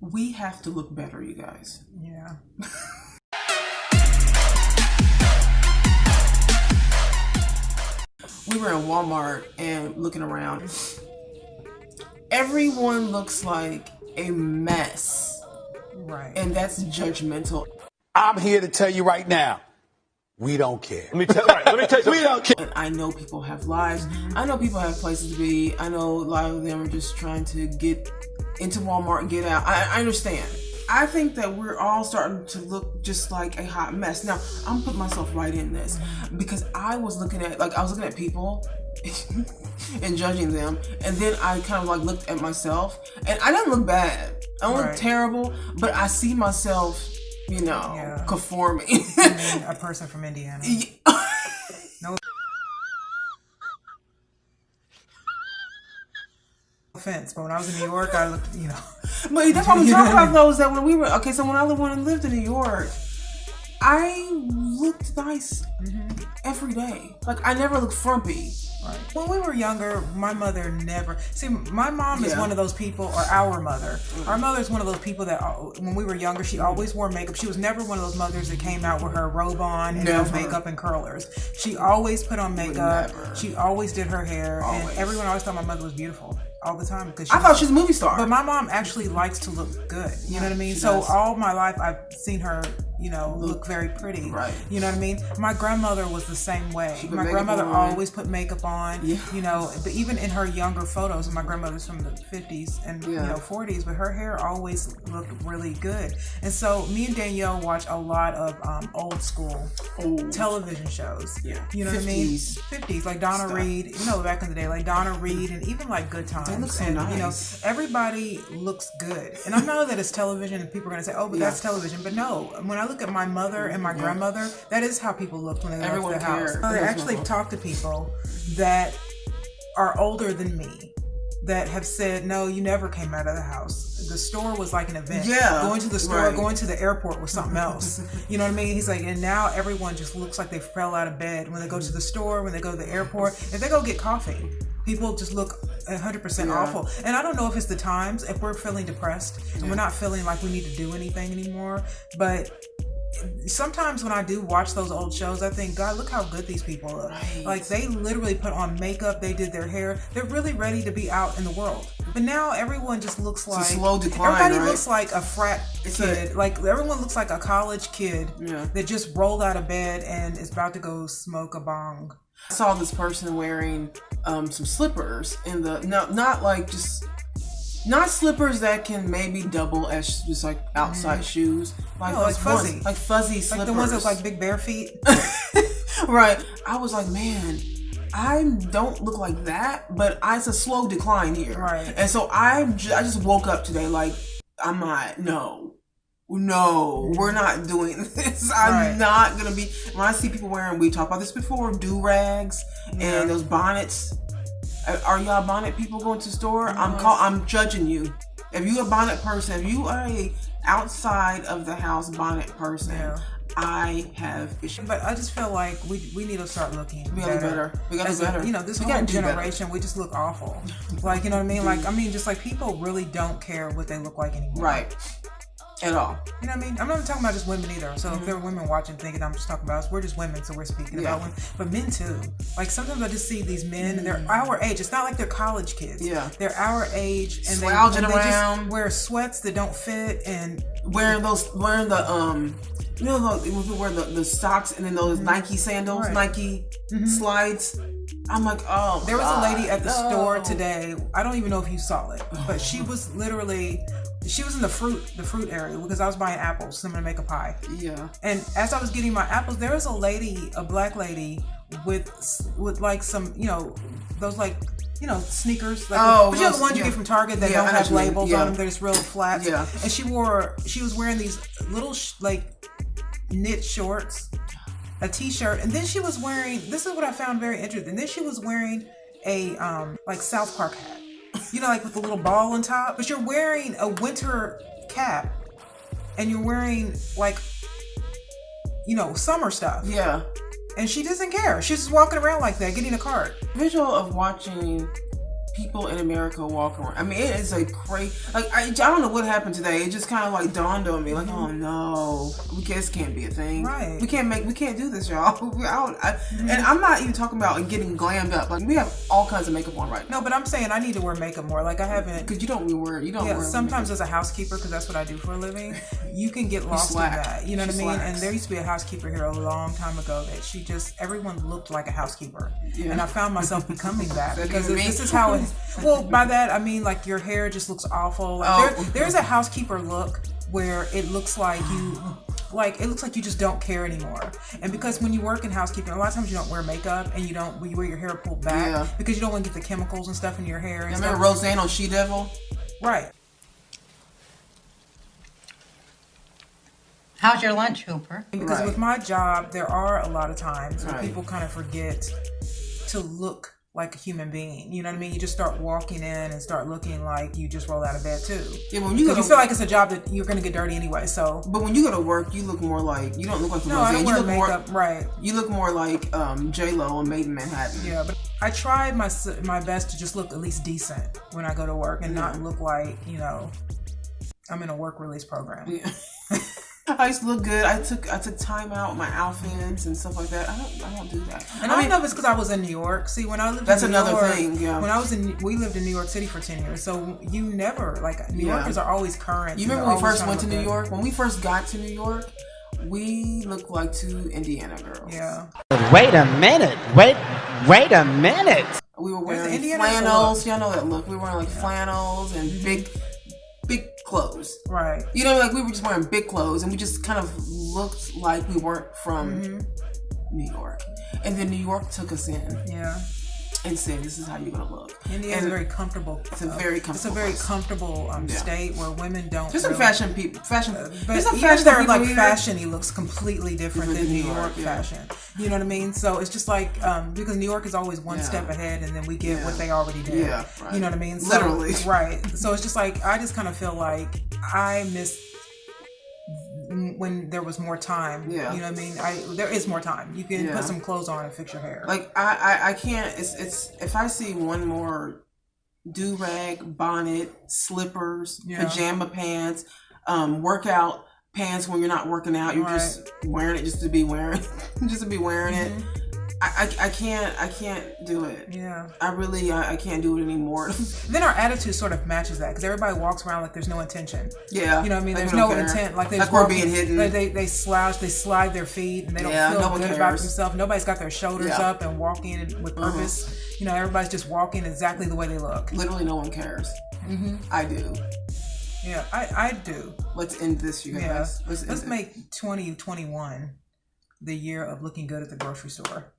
We have to look better, you guys. Yeah. We were in Walmart and looking around. Everyone looks like a mess. Right. And that's judgmental. I'm here to tell you right now, we don't care. Let me tell you something. We don't care. And I know people have lives. I know people have places to be. I know a lot of them are just trying to get into Walmart and get out. I understand. I think that we're all starting to look just like a hot mess. Now, I'm putting myself right in this because I was looking at people and judging them, and then I kind of like looked at myself, and I didn't look bad. I don't look terrible, but I see myself, conforming. I mean, a person from Indiana. No offense, but when I was in New York, I looked, But that's what I'm talking about, though, is that when when I lived in New York, I looked nice every day. Like, I never looked frumpy. Right. When we were younger, my mother never... See, my mom is one of those people, or our mother. Our mother is one of those people that, when we were younger, she always wore makeup. She was never one of those mothers that came out with her robe on and no makeup and curlers. She always put on makeup. She always did her hair. Always. And everyone always thought my mother was beautiful. All the time, because I thought she was a movie star. But my mom actually likes to look good. You know what I mean? So all my life, I've seen her, look very pretty. Right. You know what I mean? My grandmother was the same way. My grandmother always put makeup on. Yeah. But even in her younger photos, and my grandmother's from the 50s and 40s, but her hair always looked really good. And so me and Danielle watch a lot of old school television shows. Yeah. You know 50s. What I mean? 50s, like Donna Reed. Back in the day, like Donna Reed, and even like Good Times. They look so nice. Everybody looks good. And I know that it's television and people are going to say, oh, but that's television. But no, when I look at my mother and my grandmother, that is how people looked when they left the house. I actually talk to people that are older than me that have said, no, you never came out of the house. The store was like an event. Yeah. Going to the store, going to the airport was something else. You know what I mean? He's like, and now everyone just looks like they fell out of bed when they go to the store, when they go to the airport. If they go get coffee, people just look 100% awful. And I don't know if it's the times, if we're feeling depressed and we're not feeling like we need to do anything anymore. But sometimes when I do watch those old shows, I think, God, look how good these people look. Right. Like, they literally put on makeup, they did their hair, they're really ready to be out in the world. But now everyone just looks like... It's a slow decline, everybody looks like a frat kid. Like, everyone looks like a college kid that just rolled out of bed and is about to go smoke a bong. I saw this person wearing some slippers in the... Not slippers that can maybe double as just like outside shoes. Like fuzzy. Like fuzzy slippers. Like the ones that like big bare feet. Right. I was like, man, I don't look like that, but it's a slow decline here. Right. And so I just woke up today like, I'm not, no, we're not doing this. I'm not going to be, when I see people wearing, we talked about this before, do-rags and those bonnets. Are y'all bonnet people going to the store? I'm judging you. If you a bonnet person, if you are a outside of the house bonnet person, I have issues. But I just feel like we need to start looking We gotta do better. We gotta do better. This whole generation, we just look awful. Like, you know what I mean? Like, just like people really don't care what they look like anymore. Right. At all. You know what I mean? I'm not talking about just women either. So if there are women watching thinking I'm just talking about us, we're just women, so we're speaking about women. But men too. Like, sometimes I just see these men, and they're our age. It's not like they're college kids. Yeah. They're our age, and they just wear sweats that don't fit, and wearing the we wear the socks and then those Nike sandals, Nike slides. I'm like, oh. There was a lady at the store today. I don't even know if you saw it, but she was literally. She was in the fruit area because I was buying apples, so I'm gonna make a pie. Yeah. And as I was getting my apples, there was a black lady with like some, those like, sneakers. Like but you know the ones you get from Target that don't have labels on them. They're just real flat. Yeah. And she was wearing these little knit shorts, a t-shirt, and then she was wearing. This is what I found very interesting. Then she was wearing a like South Park hat. Like with the little ball on top, but you're wearing a winter cap and you're wearing like, summer stuff. Yeah. And she doesn't care. She's just walking around like that, getting a cart. Visual of watching people in America walk around. I mean, it is a crazy. Like I don't know what happened today. It just kind of like dawned on me. Like, oh no, this can't be a thing. Right. We can't do this, y'all. And I'm not even talking about getting glammed up. Like we have all kinds of makeup on right now. No, but I'm saying I need to wear makeup more. Like I haven't. Because you don't wear. Yeah. Sometimes as a housekeeper, because that's what I do for a living, you can get lost in that. You know what I mean? Slacks. And there used to be a housekeeper here a long time ago that everyone looked like a housekeeper. Yeah. And I found myself becoming that because this is how it. Well, by that I mean like your hair just looks awful. Like there's a housekeeper look where it looks like you just don't care anymore. And because when you work in housekeeping, a lot of times you don't wear makeup and you wear your hair pulled back because you don't want to get the chemicals and stuff in your hair. And remember Roseanne on She Devil? Right. How's your lunch, Hooper? Because with my job, there are a lot of times where people kind of forget to look like a human being. You know what I mean? You just start walking in and start looking like you just rolled out of bed too. Yeah, when you feel like it's a job that you're going to get dirty anyway. So, but when you go to work, you look more like you don't look like I don't wear makeup. Right? You look more like J-Lo on Made in Manhattan. Yeah, but I tried my best to just look at least decent when I go to work and not look like I'm in a work release program. Yeah. I used to look good. I took time out with my outfits and stuff like that. I don't do that. And I don't know if it's because I was in New York. See, when I lived that's in New another York, thing. Yeah. When we lived in New York City for 10 years, so you never New Yorkers are always current. You remember when we first went to New York? When we first got to New York, we looked like two Indiana girls. Yeah. Wait a minute. Wait a minute. We were wearing flannels. Y'all know that look. We were wearing like flannels and big clothes. Right. You know, like we were just wearing big clothes and we just kind of looked like we weren't from New York. And then New York took us in. Yeah. And said, this is how you're going to look. Indiana's very comfortable. It's a very comfortable state where women don't. There's some fashion people. But even their fashion, he looks completely different than New York fashion. You know what I mean? So it's just like because New York is always one step ahead, and then we get what they already did. Yeah, right. You know what I mean? So, literally. Right. So it's just like I just kind of feel like I miss when there was more time. Yeah. You know what I mean? There is more time. You can put some clothes on and fix your hair. Like I can't. It's if I see one more do-rag, bonnet, slippers, pajama pants, workout pants when you're not working out, you're just wearing it just to be wearing it. I can't do it. Yeah. I can't do it anymore. Then our attitude sort of matches that because everybody walks around like there's no intention. Yeah. You know what I mean? There's no intent. Like we're being hidden. They slouch, they slide their feet, and they don't feel good about themselves. Nobody's got their shoulders up and walking with purpose. You know, everybody's just walking exactly the way they look. Literally, no one cares. I do. Yeah, I do. Let's end this, you guys. Yeah. Let's make 2021 the year of looking good at the grocery store.